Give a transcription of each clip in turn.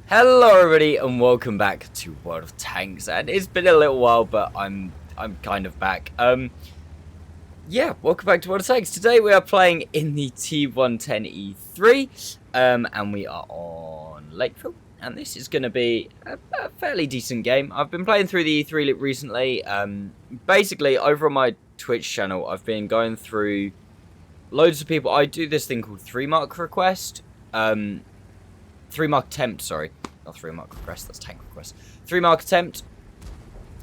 Hello everybody and welcome back to World of Tanks, and it's been a little while but I'm kind of back. Yeah, welcome back to World of Tanks. Today we are playing in the T110E3 and we are on Lakeville, and this is going to be a fairly decent game. I've been playing through the E3 recently. Basically over on my Twitch channel I've been going through loads of people. I do this thing called 3-mark request. 3-mark attempt, sorry. Not 3-mark request, that's tank request. 3-mark attempt.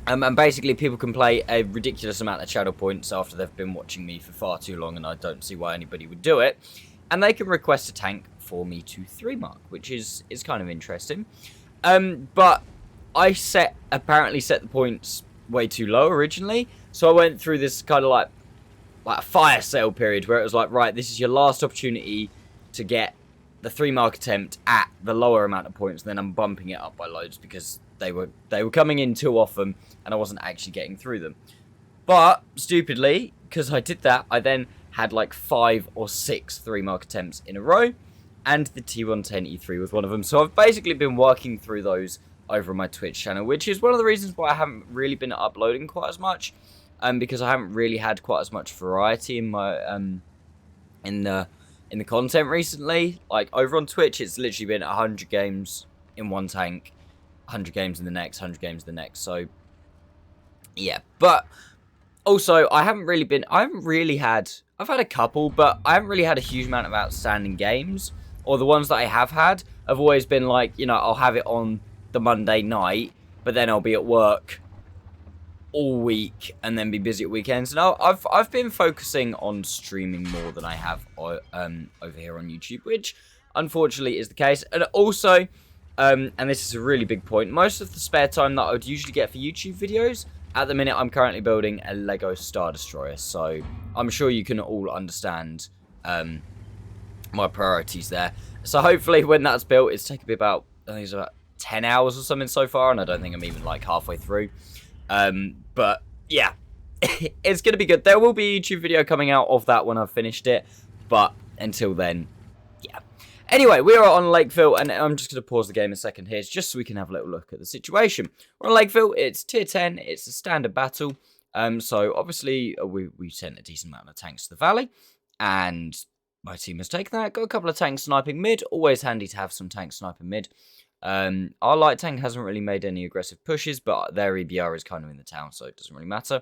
And basically people can play a ridiculous amount of channel points after they've been watching me for far too long, and I don't see why anybody would do it. And they can request a tank for me to 3-mark, which is kind of interesting. But I apparently set the points way too low originally. So I went through this kind of like a fire sale period where it was like, right, this is your last opportunity to get the 3-mark attempt at the lower amount of points, and then I'm bumping it up by loads because they were coming in too often and I wasn't actually getting through them. But stupidly, because I did that, I then had like 5 or 6 3-mark attempts in a row, and the T110E3 was one of them. So I've basically been working through those over on my Twitch channel, which is one of the reasons why I haven't really been uploading quite as much, because I haven't really had quite as much variety in my in the content recently. Like over on Twitch, it's literally been 100 games in one tank, 100 games in the next, 100 games in the next. So yeah, but also I've had a couple, but I haven't really had a huge amount of outstanding games, or the ones that I have had have always been like, you know, I'll have it on the Monday night, but then I'll be at work all week and then be busy at weekends. And I've been focusing on streaming more than I have over here on YouTube, which unfortunately is the case. And also, and this is a really big point, most of the spare time that I would usually get for YouTube videos, at the minute I'm currently building a Lego Star Destroyer, so I'm sure you can all understand my priorities there. So hopefully when that's built, it's taken me about, I think it's about 10 hours or something so far, and I don't think I'm even like halfway through. But yeah, it's going to be good. There will be a YouTube video coming out of that when I've finished it, but until then, yeah. Anyway, we are on Lakeville, and I'm just going to pause the game a second here, just so we can have a little look at the situation. We're on Lakeville, it's tier 10, it's a standard battle, so obviously we sent a decent amount of tanks to the valley, and my team has taken that. Got a couple of tanks sniping mid, always handy to have some tanks sniping mid. Our light tank hasn't really made any aggressive pushes, but their EBR is kind of in the town, so it doesn't really matter.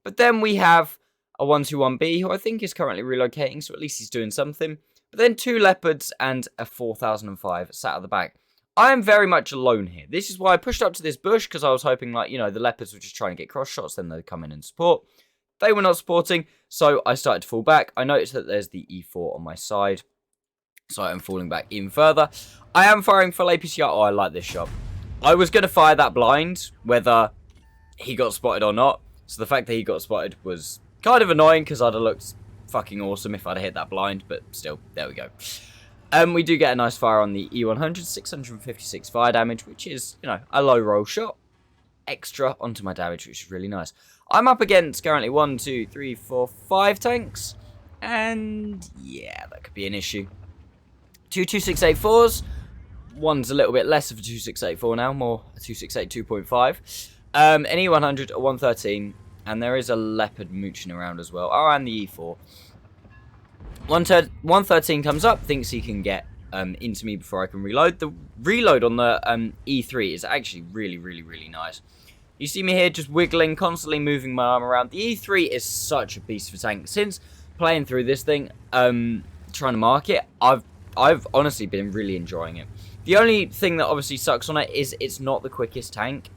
But then we have a 121B, who I think is currently relocating, so at least he's doing something. But then 2 Leopards and a 4005 sat at the back. I am very much alone here. This is why I pushed up to this bush, because I was hoping, like, you know, the Leopards were just trying to get cross shots, then they'd come in and support. They were not supporting, so I started to fall back. I noticed that there's the E4 on my side, so I'm falling back even further. I am firing full APCR. Oh, I like this shot. I was going to fire that blind, whether he got spotted or not. So the fact that he got spotted was kind of annoying, because I'd have looked fucking awesome if I'd have hit that blind. But still, there we go. We do get a nice fire on the E100, 656 fire damage, which is, you know, a low roll shot. Extra onto my damage, which is really nice. I'm up against currently 1, 2, 3, 4, 5 tanks. And yeah, that could be an issue. 2 2684s. One's a little bit less of a 2684 now, more a 268 2.5. An E100, a 113, and there is a Leopard mooching around as well. Oh, and the E4. 113 comes up, thinks he can get into me before I can reload. The reload on the E3 is actually really, really, really nice. You see me here just wiggling, constantly moving my arm around. The E3 is such a beast of a tank. Since playing through this thing, trying to mark it, I've honestly been really enjoying it. The only thing that obviously sucks on it is it's not the quickest tank.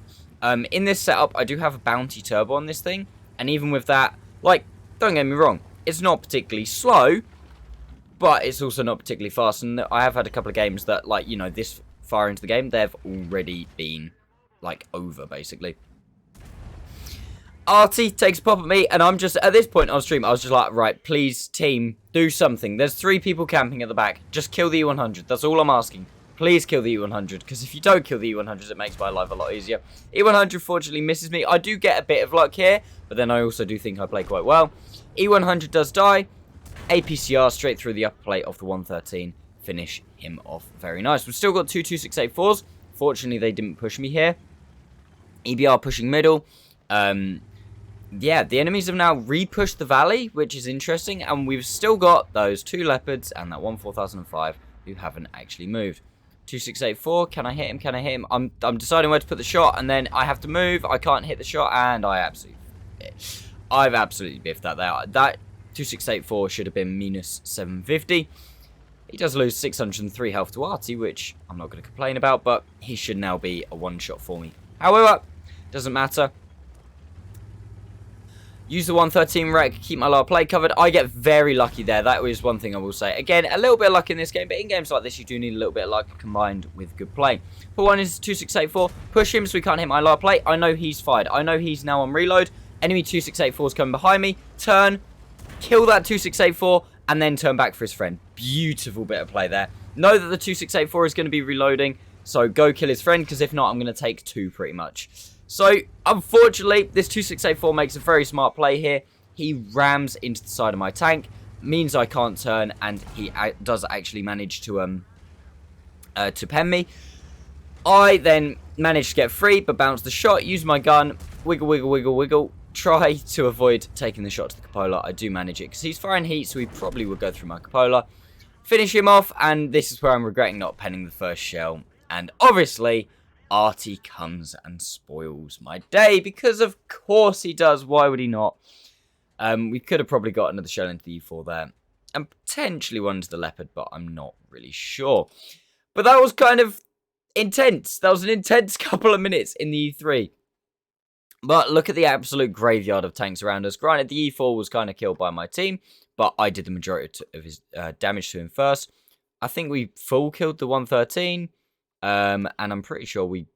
In this setup, I do have a bounty turbo on this thing, and even with that, like, don't get me wrong, it's not particularly slow, but it's also not particularly fast. And I have had a couple of games that, like, you know, this far into the game, they've already been, like, over, basically. Artie takes a pop at me, and I'm just, at this point on stream, I was just like, right, please, team, do something. There's 3 people camping at the back. Just kill the E100. That's all I'm asking. Please kill the E100, because if you don't kill the E100, it makes my life a lot easier. E100 fortunately misses me. I do get a bit of luck here, but then I also do think I play quite well. E100 does die. APCR straight through the upper plate of the 113. Finish him off very nice. We've still got 2 2684s. Fortunately, they didn't push me here. EBR pushing middle. Yeah, the enemies have now re-pushed the valley, which is interesting. And we've still got those 2 leopards and that 4005 who haven't actually moved. 2684, can I hit him? Can I hit him? I'm deciding where to put the shot, and then I have to move. I can't hit the shot, and I've absolutely biffed that there. That 2684 should have been minus 750. He does lose 603 health to Artie, which I'm not going to complain about, but he should now be a one-shot for me. However, doesn't matter. Use the 113 wreck, keep my lower plate covered. I get very lucky there. That is one thing I will say. Again, a little bit of luck in this game, but in games like this, you do need a little bit of luck combined with good play. Pull one is 2684. Push him so he can't hit my lower plate. I know he's fired. I know he's now on reload. Enemy 2684 is coming behind me. Turn, kill that 2684, and then turn back for his friend. Beautiful bit of play there. Know that the 2684 is going to be reloading, so go kill his friend, because if not, I'm going to take 2 pretty much. So, unfortunately, this 2684 makes a very smart play here. He rams into the side of my tank, means I can't turn, and he does actually manage to pen me. I then manage to get free, but bounce the shot, use my gun, wiggle, wiggle, wiggle, wiggle, try to avoid taking the shot to the cupola. I do manage it, because he's firing heat, so he probably would go through my cupola. Finish him off, and this is where I'm regretting not penning the first shell. And obviously, Artie comes and spoils my day, because of course he does. Why would he not? We could have probably got another shell into the E4 there, and potentially one to the leopard, but I'm not really sure. But that was kind of intense. That was an intense couple of minutes in the E3. But look at the absolute graveyard of tanks around us. Granted, the E4 was kind of killed by my team, but I did the majority of his damage to him first. I think we full killed the 113. And I'm pretty sure we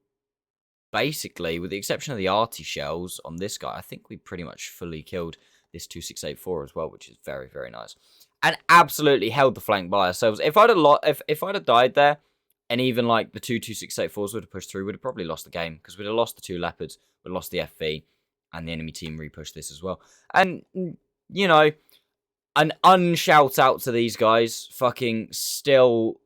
basically, with the exception of the Artie shells on this guy, I think we pretty much fully killed this 2684 as well, which is very, very nice. And absolutely held the flank by ourselves. If I'd have died there, and even like the 2684s would have pushed through, we'd have probably lost the game, because we'd have lost the 2 leopards, we'd have lost the FV, and the enemy team repushed this as well. And, you know, an unshout out to these guys, fucking still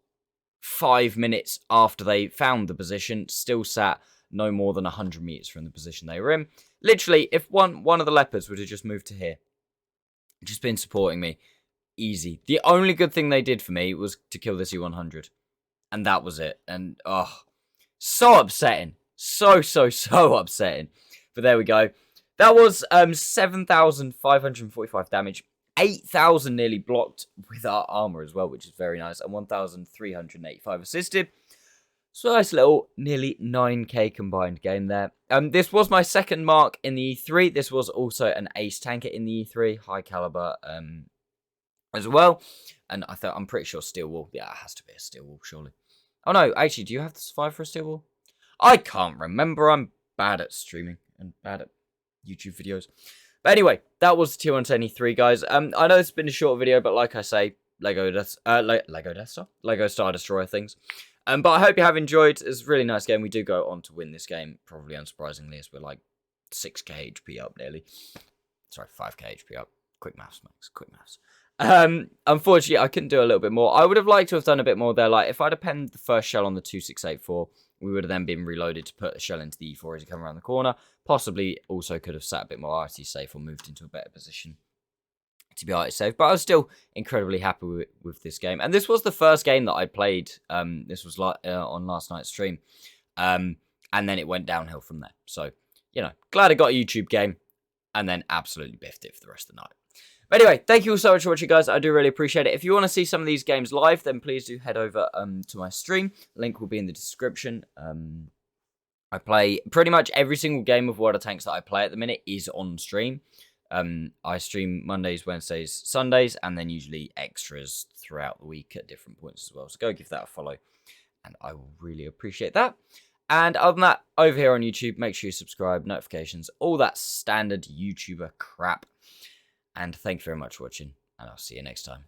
5 minutes after they found the position, still sat no more than 100 meters from the position they were in. Literally, if one of the leopards would have just moved to here, just been supporting me, easy. The only good thing they did for me was to kill this E100, and that was it. And oh, so upsetting, so upsetting. But there we go. That was 7,545 damage. 8,000 nearly blocked with our armor as well, which is very nice, and 1,385 assisted. So nice little nearly 9k combined game there. This was my second mark in the E3. This was also an ace tanker in the E3, high caliber as well. And I'm pretty sure steel wall. Yeah, it has to be a steel wall, surely. Oh no, actually, do you have to survive for a steel wall? I can't remember. I'm bad at streaming and bad at YouTube videos. But anyway, that was T110E3, guys. I know it's been a short video, but like I say, Lego Star Destroyer things. But I hope you have enjoyed. It's a really nice game. We do go on to win this game, probably unsurprisingly, as we're like 6k HP up nearly. Sorry, 5k HP up. Quick maths, Max. Quick maths. Unfortunately, I couldn't do a little bit more. I would have liked to have done a bit more there. Like, if I'd have penned the first shell on the 2684, we would have then been reloaded to put a shell into the E4 as you come around the corner. Possibly also could have sat a bit more RT safe or moved into a better position to be RT safe. But I was still incredibly happy with this game. And this was the first game that I played. This was on last night's stream. And then it went downhill from there. So, you know, glad I got a YouTube game. And then absolutely biffed it for the rest of the night. But anyway, thank you all so much for watching, guys. I do really appreciate it. If you want to see some of these games live, then please do head over to my stream. Link will be in the description. I play pretty much every single game of World of Tanks that I play at the minute is on stream. I stream Mondays, Wednesdays, Sundays, and then usually extras throughout the week at different points as well. So go give that a follow, and I will really appreciate that. And other than that, over here on YouTube, make sure you subscribe, notifications, all that standard YouTuber crap. And thank you very much for watching, and I'll see you next time.